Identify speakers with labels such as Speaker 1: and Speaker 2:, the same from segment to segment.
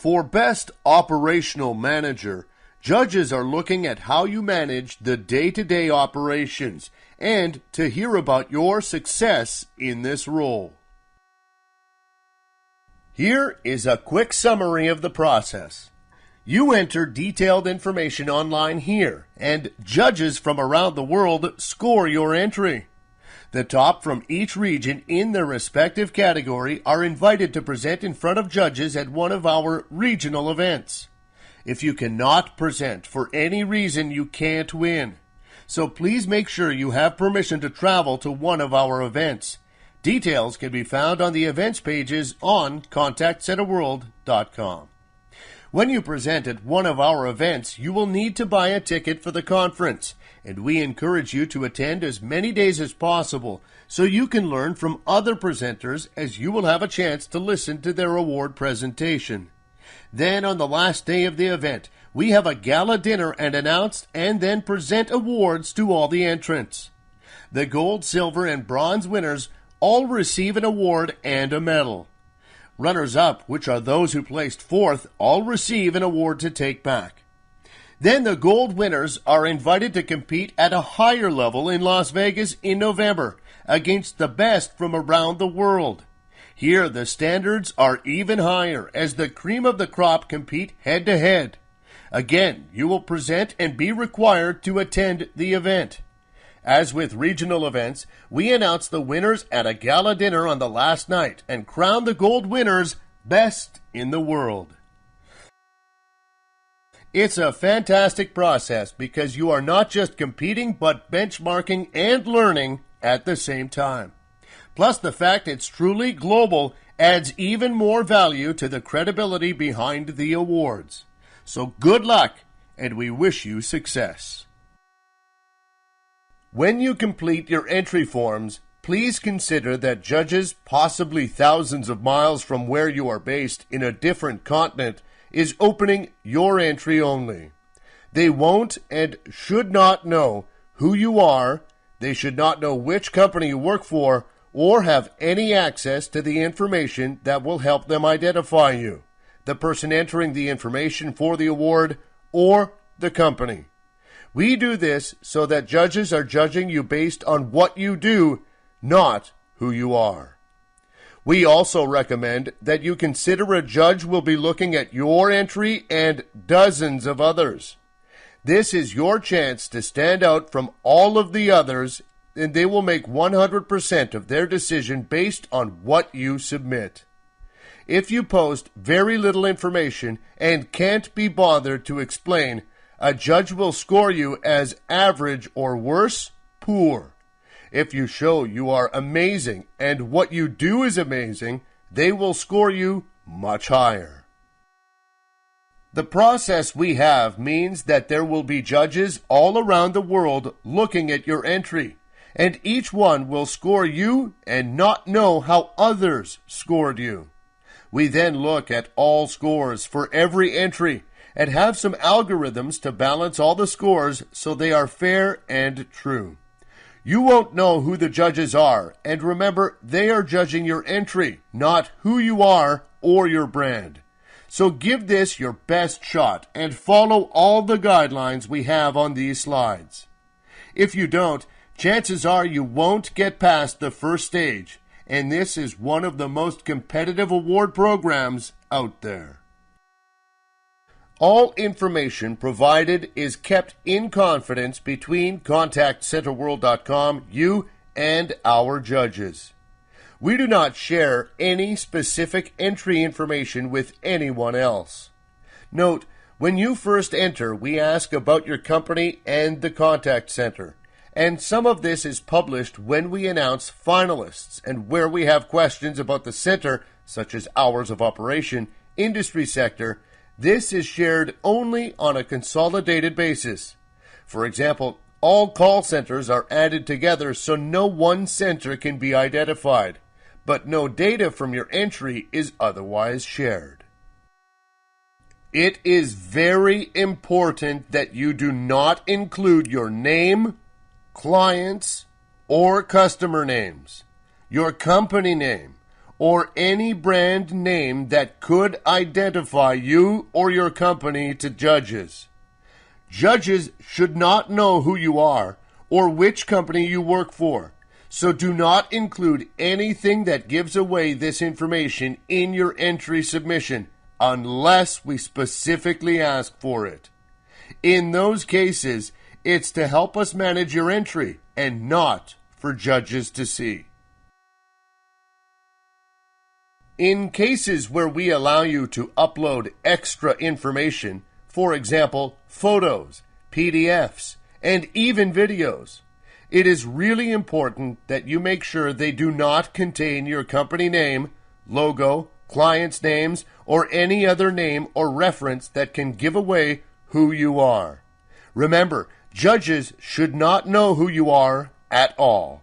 Speaker 1: For Best Operational Manager, judges are looking at how you manage the day-to-day operations and to hear about your success in this role. Here is a quick summary of the process. You enter detailed information online here, and judges from around the world score your entry. The top from each region in their respective category are invited to present in front of judges at one of our regional events. If you cannot present for any reason, you can't win. So please make sure you have permission to travel to one of our events. Details can be found on the events pages on contactcenterworld.com. When you present at one of our events, you will need to buy a ticket for the conference, and we encourage you to attend as many days as possible so you can learn from other presenters, as you will have a chance to listen to their award presentation. Then on the last day of the event, we have a gala dinner and announce and then present awards to all the entrants. The gold, silver, and bronze winners all receive an award and a medal. Runners-up, which are those who placed fourth, all receive an award to take back. Then the gold winners are invited to compete at a higher level in Las Vegas in November against the best from around the world. Here the standards are even higher as the cream of the crop compete head-to-head. Again, you will present and be required to attend the event. As with regional events, we announce the winners at a gala dinner on the last night and crown the gold winners best in the world. It's a fantastic process because you are not just competing but benchmarking and learning at the same time. Plus, the fact it's truly global adds even more value to the credibility behind the awards. So good luck, and we wish you success. When you complete your entry forms, please consider that judges, possibly thousands of miles from where you are based in a different continent, is opening your entry only. They won't and should not know who you are, they should not know which company you work for, or have any access to the information that will help them identify you, the person entering the information for the award, or the company. We do this so that judges are judging you based on what you do, not who you are. We also recommend that you consider a judge will be looking at your entry and dozens of others. This is your chance to stand out from all of the others, and they will make 100% of their decision based on what you submit. If you post very little information and can't be bothered to explain, a judge will score you as average or worse, poor. If you show you are amazing and what you do is amazing, they will score you much higher. The process we have means that there will be judges all around the world looking at your entry, and each one will score you and not know how others scored you. We then look at all scores for every entry and have some algorithms to balance all the scores so they are fair and true. You won't know who the judges are, and remember, they are judging your entry, not who you are or your brand. So give this your best shot and follow all the guidelines we have on these slides. If you don't, chances are you won't get past the first stage, and this is one of the most competitive award programs out there. All information provided is kept in confidence between contactcenterworld.com, you, and our judges. We do not share any specific entry information with anyone else. Note, when you first enter, we ask about your company and the contact center, and some of this is published when we announce finalists and where we have questions about the center, such as hours of operation, industry sector. This is shared only on a consolidated basis. For example, all call centers are added together so no one center can be identified, but no data from your entry is otherwise shared. It is very important that you do not include your name, clients, or customer names, your company name, or any brand name that could identify you or your company to judges. Judges should not know who you are or which company you work for, so do not include anything that gives away this information in your entry submission unless we specifically ask for it. In those cases, it's to help us manage your entry and not for judges to see. In cases where we allow you to upload extra information, for example, photos, PDFs, and even videos, it is really important that you make sure they do not contain your company name, logo, clients' names, or any other name or reference that can give away who you are. Remember, judges should not know who you are at all.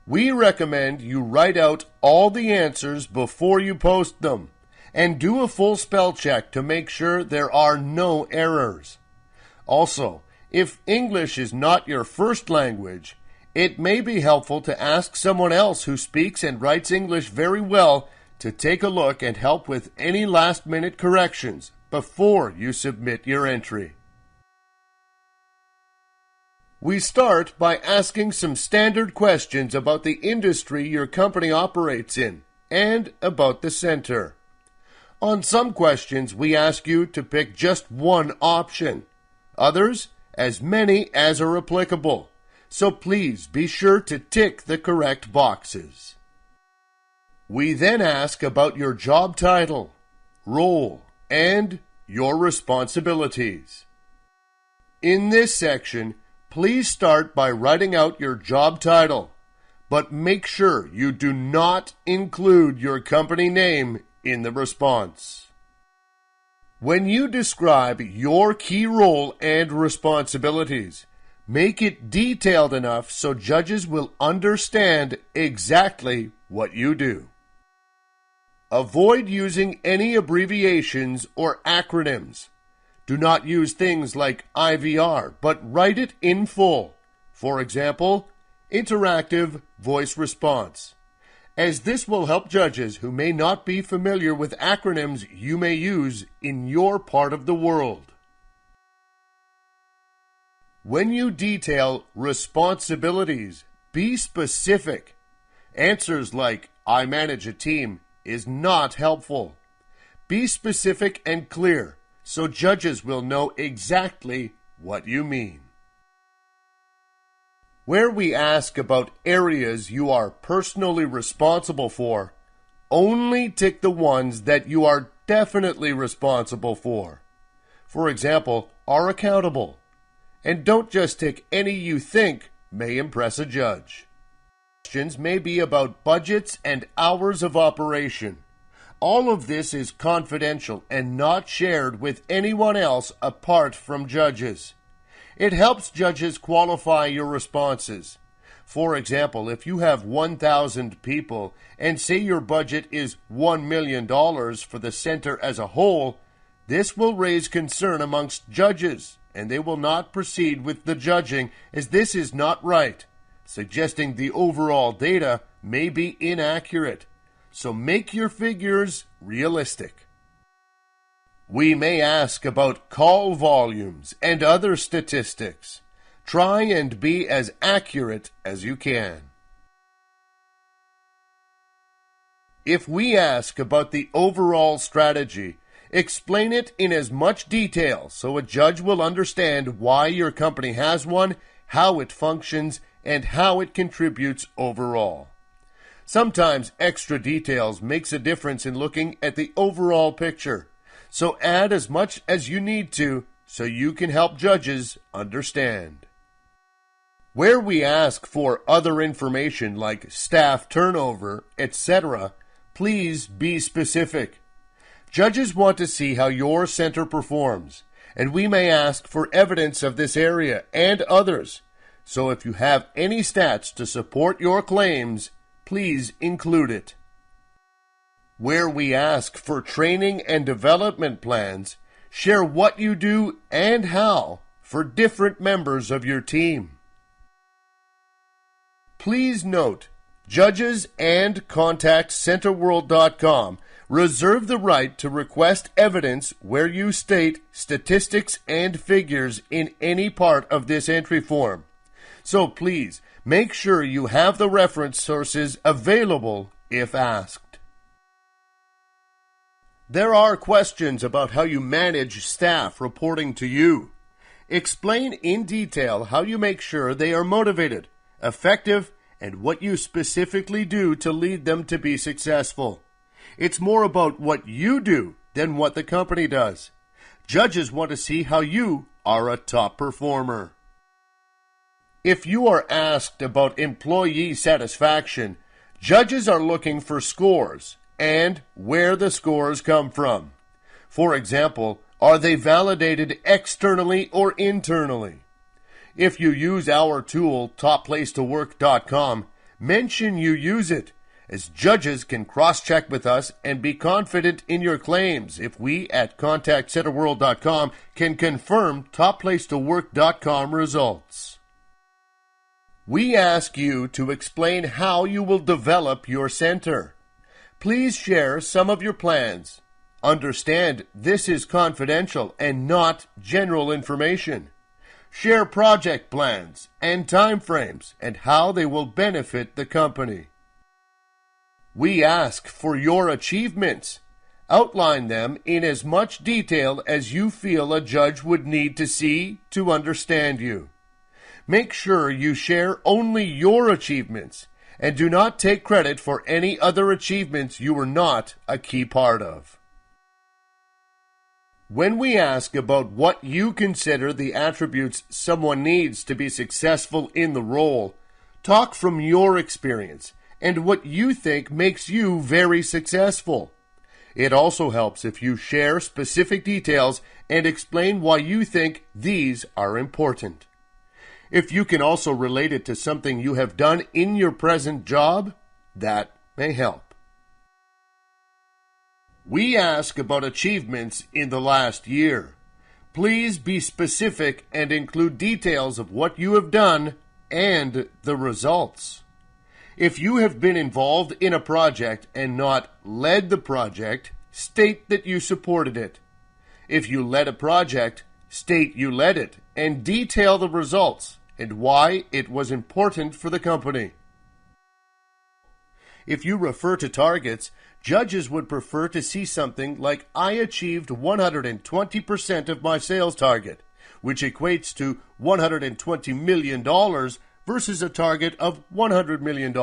Speaker 1: We recommend you write out all the answers before you post them, and do a full spell check to make sure there are no errors. Also, if English is not your first language, it may be helpful to ask someone else who speaks and writes English very well to take a look and help with any last-minute corrections before you submit your entry. We start by asking some standard questions about the industry your company operates in and about the center. On some questions, we ask you to pick just one option. Others, as many as are applicable. So please be sure to tick the correct boxes. We then ask about your job title, role, and your responsibilities. In this section, please start by writing out your job title, but make sure you do not include your company name in the response. When you describe your key role and responsibilities, make it detailed enough so judges will understand exactly what you do. Avoid using any abbreviations or acronyms. Do not use things like IVR, but write it in full. For example, interactive voice response, as this will help judges who may not be familiar with acronyms you may use in your part of the world. When you detail responsibilities, be specific. Answers like, "I manage a team," is not helpful. Be specific and clear, so judges will know exactly what you mean. Where we ask about areas you are personally responsible for, only tick the ones that you are definitely responsible for. For example, are accountable. And don't just tick any you think may impress a judge. Questions may be about budgets and hours of operation. All of this is confidential and not shared with anyone else apart from judges. It helps judges qualify your responses. For example, if you have 1,000 people and say your budget is $1 million for the center as a whole, this will raise concern amongst judges, and they will not proceed with the judging as this is not right, suggesting the overall data may be inaccurate. So make your figures realistic. We may ask about call volumes and other statistics. Try and be as accurate as you can. If we ask about the overall strategy, explain it in as much detail so a judge will understand why your company has one, how it functions, and how it contributes overall. Sometimes extra details makes a difference in looking at the overall picture. So add as much as you need to so you can help judges understand. Where we ask for other information like staff turnover, etc., please be specific. Judges want to see how your center performs, and we may ask for evidence of this area and others. So if you have any stats to support your claims, please include it. Where we ask for training and development plans, share what you do and how for different members of your team. Please note, Judges and ContactCenterWorld.com reserve the right to request evidence where you state statistics and figures in any part of this entry form. So please, make sure you have the reference sources available if asked. There are questions about how you manage staff reporting to you. Explain in detail how you make sure they are motivated, effective, and what you specifically do to lead them to be successful. It's more about what you do than what the company does. Judges want to see how you are a top performer. If you are asked about employee satisfaction, judges are looking for scores and where the scores come from. For example, are they validated externally or internally? If you use our tool, topplacetowork.com, mention you use it, as judges can cross-check with us and be confident in your claims if we at ContactCenterWorld.com can confirm topplacetowork.com results. We ask you to explain how you will develop your center. Please share some of your plans. Understand this is confidential and not general information. Share project plans and timeframes and how they will benefit the company. We ask for your achievements. Outline them in as much detail as you feel a judge would need to see to understand you. Make sure you share only your achievements and do not take credit for any other achievements you were not a key part of. When we ask about what you consider the attributes someone needs to be successful in the role, talk from your experience and what you think makes you very successful. It also helps if you share specific details and explain why you think these are important. If you can also relate it to something you have done in your present job, that may help. We ask about achievements in the last year. Please be specific and include details of what you have done and the results. If you have been involved in a project and not led the project, state that you supported it. If you led a project, state you led it and detail the results and why it was important for the company. If you refer to targets, judges would prefer to see something like I achieved 120% of my sales target, which equates to $120 million versus a target of $100 million.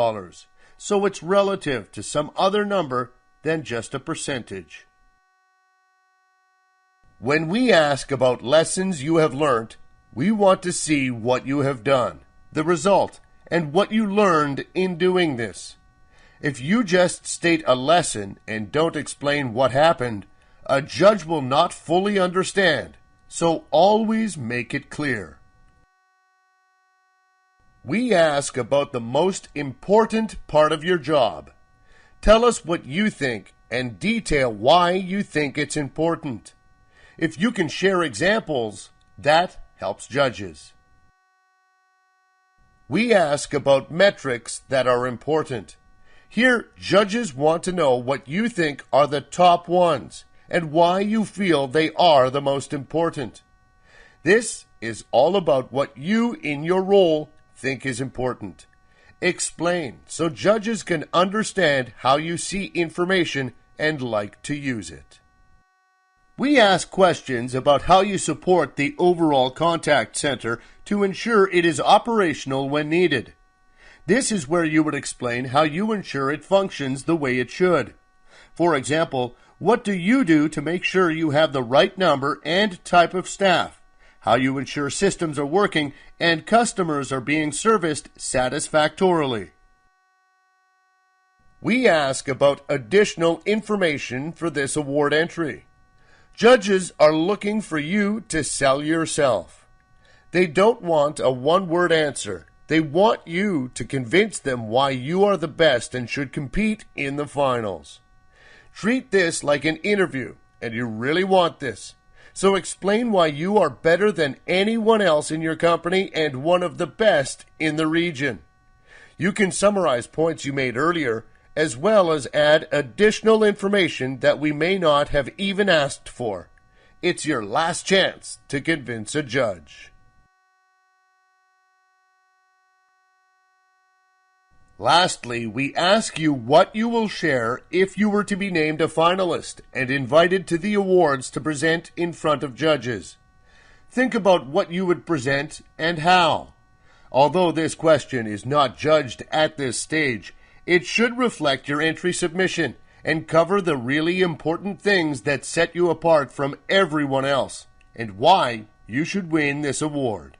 Speaker 1: So it's relative to some other number than just a percentage. When we ask about lessons you have learned, we want to see what you have done, the result, and what you learned in doing this. If you just state a lesson and don't explain what happened, a judge will not fully understand, so always make it clear. We ask about the most important part of your job. Tell us what you think and detail why you think it's important. If you can share examples, that helps judges. We ask about metrics that are important. Here, judges want to know what you think are the top ones and why you feel they are the most important. This is all about what you in your role think is important. Explain so judges can understand how you see information and like to use it. We ask questions about how you support the overall contact center to ensure it is operational when needed. This is where you would explain how you ensure it functions the way it should. For example, what do you do to make sure you have the right number and type of staff? How you ensure systems are working and customers are being serviced satisfactorily. We ask about additional information for this award entry. Judges are looking for you to sell yourself. They don't want a one-word answer. They want you to convince them why you are the best and should compete in the finals. Treat this like an interview, and you really want this. So explain why you are better than anyone else in your company and one of the best in the region. You can summarize points you made earlier, as well as add additional information that we may not have even asked for. It's your last chance to convince a judge. Lastly, we ask you what you will share if you were to be named a finalist and invited to the awards to present in front of judges. Think about what you would present and how. Although this question is not judged at this stage, it should reflect your entry submission and cover the really important things that set you apart from everyone else and why you should win this award.